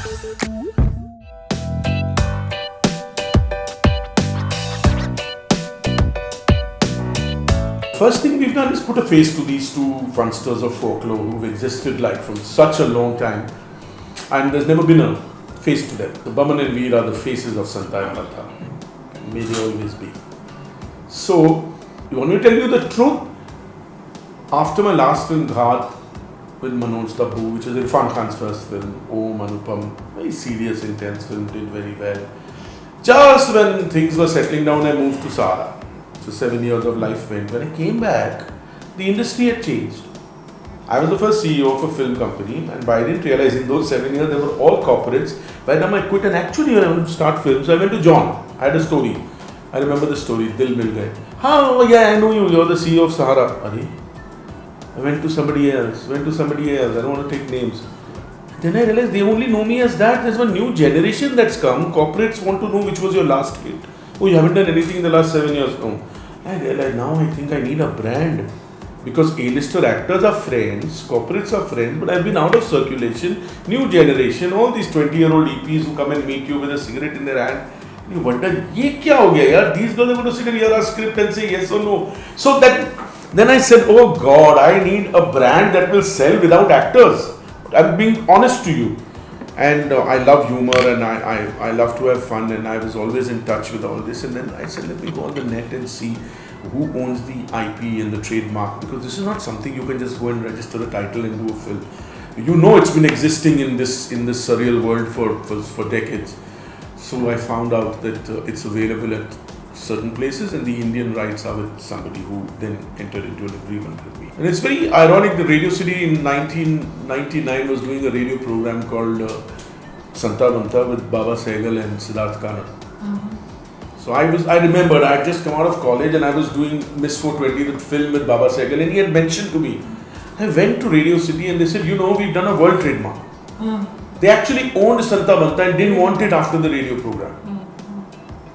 First thing we've done is put a face to these two frontsters of folklore who've existed like from such a long time, and there's never been a face to them. The Baman and Veer are the faces of Santa and Latha, and may they always be. So, you want me to tell you the truth? After my last film, Ghat, with Manoj Taboo, which is Irfan Khan's first film, Om Anupam, very serious, intense film, did very well. Just when things were settling down, I moved to Sahara. So 7 years of life went. When I came back, the industry had changed. I was the first CEO of a film company, and I didn't realize in those 7 years they were all corporates. By the time I quit, and actually when I wanted to start films, I went to John. I had a story. I remember the story, Dil Mil Gaye. Oh yeah, I know you, you're the CEO of Sahara. Arey, I went to somebody else, I don't want to take names. Then I realized they only know me as that. There's one new generation that's come. Corporates want to know which was your last hit. Oh, you haven't done anything in the last 7 years. No. I realized now I think I need a brand. Because A-lister actors are friends, corporates are friends, but I've been out of circulation. New generation, all these 20-year-old EPs who come and meet you with a cigarette in their hand. You wonder, ye kya ho gaya yaar? These girls are going to sit and hear our script and say yes or no. So then I said, oh God, I need a brand that will sell without actors. I'm being honest to you. And I love humor and I love to have fun, and I was always in touch with all this. And then I said, let me go on the net and see who owns the IP and the trademark, because this is not something you can just go and register a title and do a film. You know it's been existing in this surreal world for decades. So I found out that it's available at certain places, and the Indian rights are with somebody who then entered into an agreement with me. And it's very ironic that Radio City in 1999 was doing a radio program called Santa Banta with Baba Sehgal and Siddharth Kannan. So I remembered I had just come out of college and I was doing Miss 420, the film with Baba Sehgal, and he had mentioned to me. I went to Radio City and they said, you know, we've done a world trademark. They actually owned Santa Banta and didn't want it after the radio program.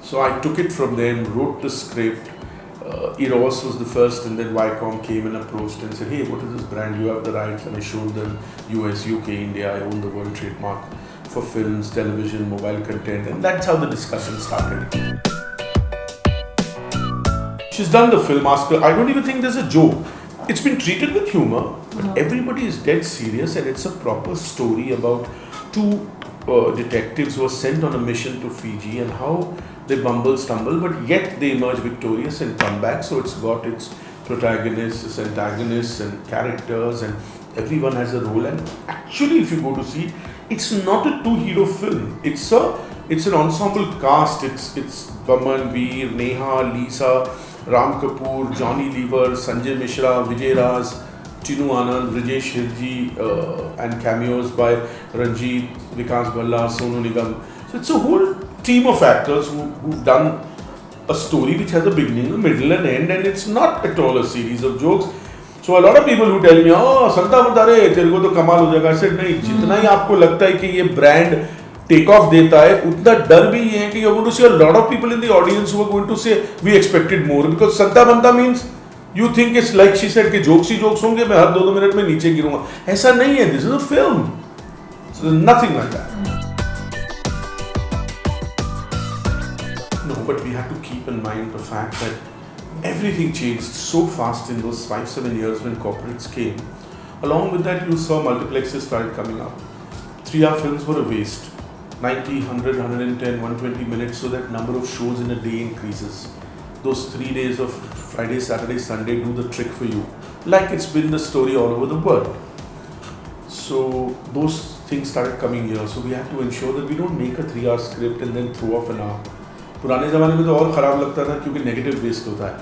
So I took it from them, wrote the script. Eros was the first, and then Viacom came and approached and said, hey, what is this brand? You have the rights. And I showed them US, UK, India. I own the world trademark for films, television, mobile content. And that's how the discussion started. She's done the film, asked her. I don't even think there's a joke. It's been treated with humor, but everybody is dead serious, and it's a proper story about two detectives who were sent on a mission to Fiji and how they stumble, but yet they emerge victorious and come back. So it's got its protagonists, its antagonists and characters, and everyone has a role. And actually, if you go to see, it's not a two-hero film. It's an ensemble cast. It's Baman, Veer, Neha, Lisa, Ram Kapoor, Johnny Lever, Sanjay Mishra, Vijay Raz, Chinu Anand, Rajesh Hirji, and cameos by Ranjit, Vikas Bhalla, Sonu Nigam. So it's a whole team of actors who've done a story which has a beginning, a middle and end, and it's not at all a series of jokes. So a lot of people who tell me, oh, Santa Banta re, तेरे को तो कमाल हो जाएगा. I said, नहीं, जितना ही आपको लगता है कि ये brand take off देता है, उतना डर भी ये है कि you're going to see a lot of people in the audience who are going to say, we expected more, because Santa Banta means you think it's like she said कि jokes ही jokes होंगे, मैं हर 2-2 minute में नीचे गिरूंगा. ऐसा नहीं है. This is a film. So there's nothing like that. No, but we have to keep in mind the fact that everything changed so fast in those 5-7 years when corporates came. Along with that, you saw multiplexes started coming up. 3-hour films were a waste. 90, 100, 110, 120 minutes, so that number of shows in a day increases. Those 3 days of Friday, Saturday, Sunday do the trick for you. Like it's been the story all over the world. So those things started coming here. So we have to ensure that we don't make a 3-hour script and then throw off an hour. पुराने ज़माने में तो और ख़राब लगता था क्योंकि negative waste होता है.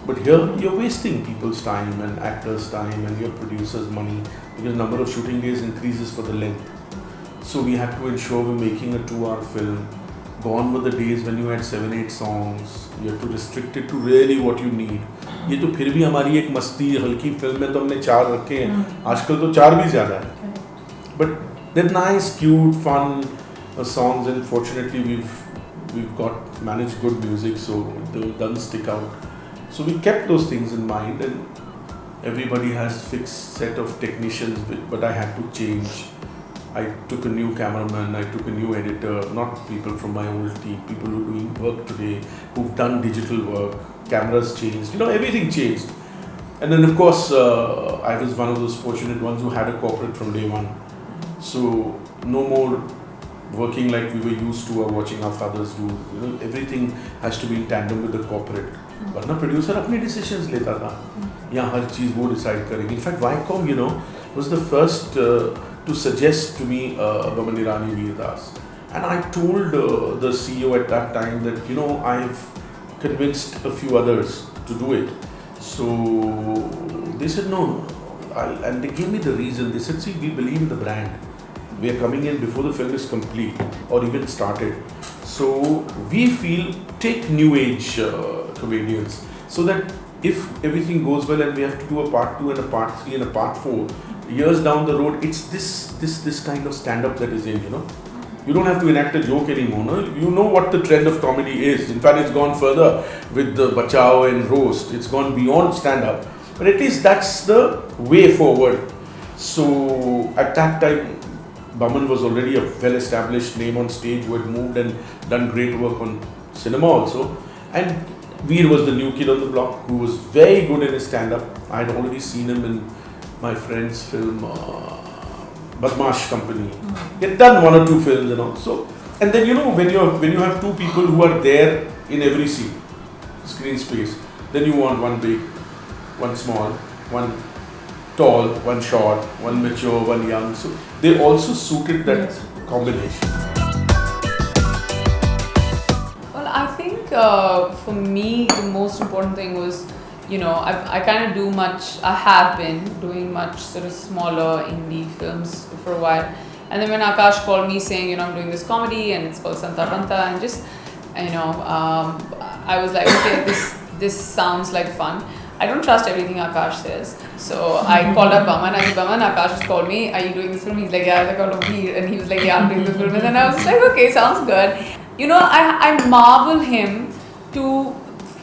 But here you're wasting people's time and actors' time and your producers' money because number of shooting days increases for the length. So we have to ensure we're making a 2-hour film. Gone were the days when you had 7-8 songs. You have to restrict it to really what you need. ये तो फिर भी हमारी एक मस्ती हल्की film में तो हमने 4 रखे हैं. आजकल तो 4 भी ज़्यादा है. But they're nice, cute, fun songs, and fortunately we've got managed good music, so they doesn't stick out. So we kept those things in mind, and everybody has fixed set of technicians, but I had to change. I took a new cameraman, I took a new editor, not people from my old team, people who are doing work today, who've done digital work, cameras changed, everything changed. And then of course, I was one of those fortunate ones who had a corporate from day one. So no more working like we were used to or watching our fathers do. Everything has to be in tandem with the corporate. वरना producer अपने decisions लेता था. यहाँ हर चीज़ वो decide करेगी. In fact, Viacom, was the first to suggest to me Boman Irani Veer Das. And I told the CEO at that time that, I've convinced a few others to do it. So they said no. And they gave me the reason. They said, see, we believe in the brand. We are coming in before the film is complete or even started. So we feel take new age comedians so that if everything goes well and we have to do a part 2 and a part 3 and a part 4, years down the road, it's this kind of stand-up that is in, You don't have to enact a joke anymore. No? You know what the trend of comedy is. In fact, it's gone further with the Bachao and Roast. It's gone beyond stand-up. But at least that's the way forward. So at that time, Boman was already a well-established name on stage who had moved and done great work on cinema also. And Veer was the new kid on the block who was very good in his stand-up. I had already seen him in my friend's film, Badmash Company. He had done 1 or 2 films, So, and then when you have 2 people who are there in every scene, screen space, then you want one big, one small, one tall, one short, one mature, one young. So they also suited that combination. Well, I think for me the most important thing was, I kind of do much. I have been doing much sort of smaller indie films for a while, and then when Akash called me saying, I'm doing this comedy and it's called Santa Banta, and just, I was like, okay, this sounds like fun. I don't trust everything Akash says. So I called up Boman. I said, Boman, Akash has called me. Are you doing this film? He's like, yeah. I was like, oh, Veer. And he was like, yeah, I'm doing the film. And then I was like, okay, sounds good. I marvel him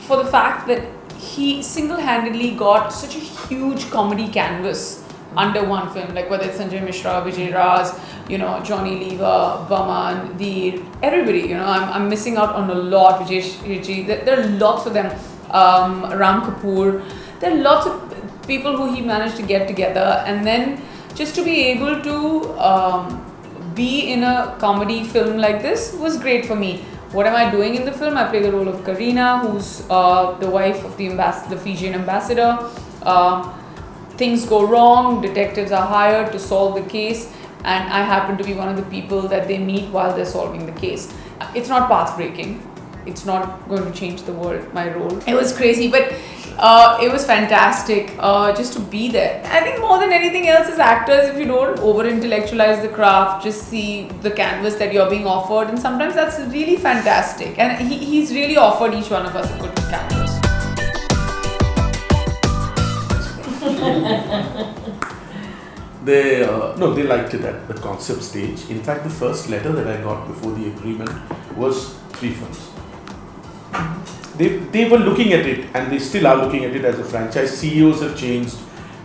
for the fact that he single-handedly got such a huge comedy canvas under one film. Like whether it's Sanjay Mishra, Vijay Raz, Johnny Lever, Boman, Veer, everybody. I'm missing out on a lot. Vijay Shirji. There are lots of them. Ram Kapoor. There are lots of people who he managed to get together, and then just to be able to be in a comedy film like this was great for me. What am I doing in the film? I play the role of Karina, who's the wife of the Fijian ambassador. Things go wrong, detectives are hired to solve the case, and I happen to be one of the people that they meet while they're solving the case. It's not path-breaking. It's not going to change the world, my role. It was crazy, but it was fantastic just to be there. I think more than anything else as actors, if you don't over-intellectualize the craft, just see the canvas that you're being offered, and sometimes that's really fantastic. And he's really offered each one of us a good canvas. They liked it at the concept stage. In fact, the first letter that I got before the agreement was 3 films. They were looking at it, and they still are looking at it as a franchise. CEOs have changed,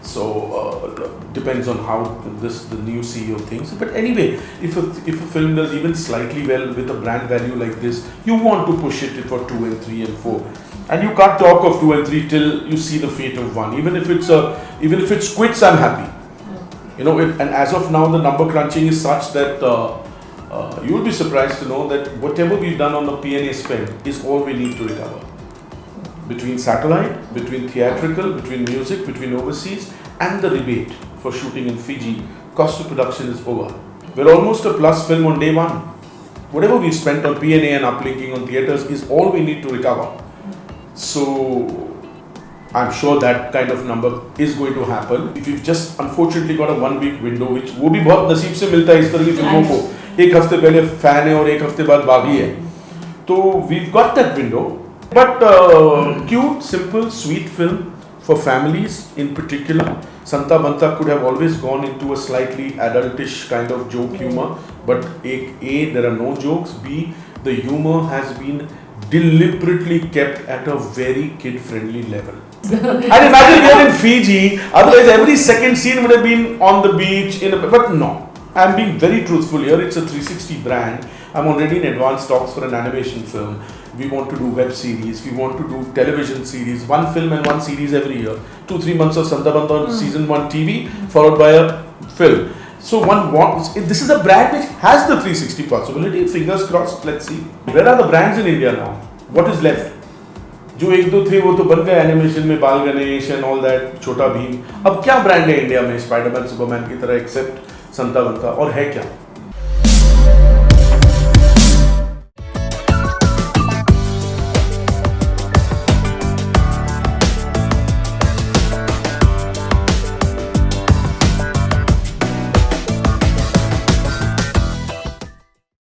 so depends on how the new CEO thinks. But anyway, if a film does even slightly well with a brand value like this, you want to push it for 2 and 3 and 4, and you can't talk of 2 and 3 till you see the fate of 1. Even if it's quits, I'm happy. And as of now, the number crunching is such that you will be surprised to know that whatever we've done on the P&A spend is all we need to recover. Between satellite, between theatrical, between music, between overseas, and the rebate for shooting in Fiji, cost of production is over. We're almost a plus film on day 1. Whatever we've spent on P&A and uplinking on theatres is all we need to recover. So I'm sure that kind of number is going to happen. If you've just unfortunately got a 1-week window, which वो भी बहुत नसीब से मिलता है इस तरह की फिल्मों को, एक हफ्ते पहले फैन है और एक हफ्ते बाद बागी है, तो we've got that window. But cute, simple, sweet film for families in particular. Santa Banta could have always gone into a slightly adultish kind of joke humor, but A, there are no jokes. B, the humor has been deliberately kept at a very kid-friendly level. And imagine you're in Fiji, otherwise every second scene would have been on the beach, but no. I'm being very truthful here. It's a 360 brand. I'm already in advanced talks for an animation film. We want to do web series. We want to do television series. One film and one series every year. 2-3 months of Sandabandha on season 1 TV, followed by a film. So one wants. This is a brand which has the 360 possibility. Fingers crossed. Let's see. Where are the brands in India now? What is left? जो 1, 2, 3 वो तो बन गए animation में, बाल Ganesh and all that, छोटा भीम. अब क्या ब्रांड है इंडिया में स्पाइडरमैन सुपरमैन की तरह एक्सेप्ट संता बनता, और है क्या?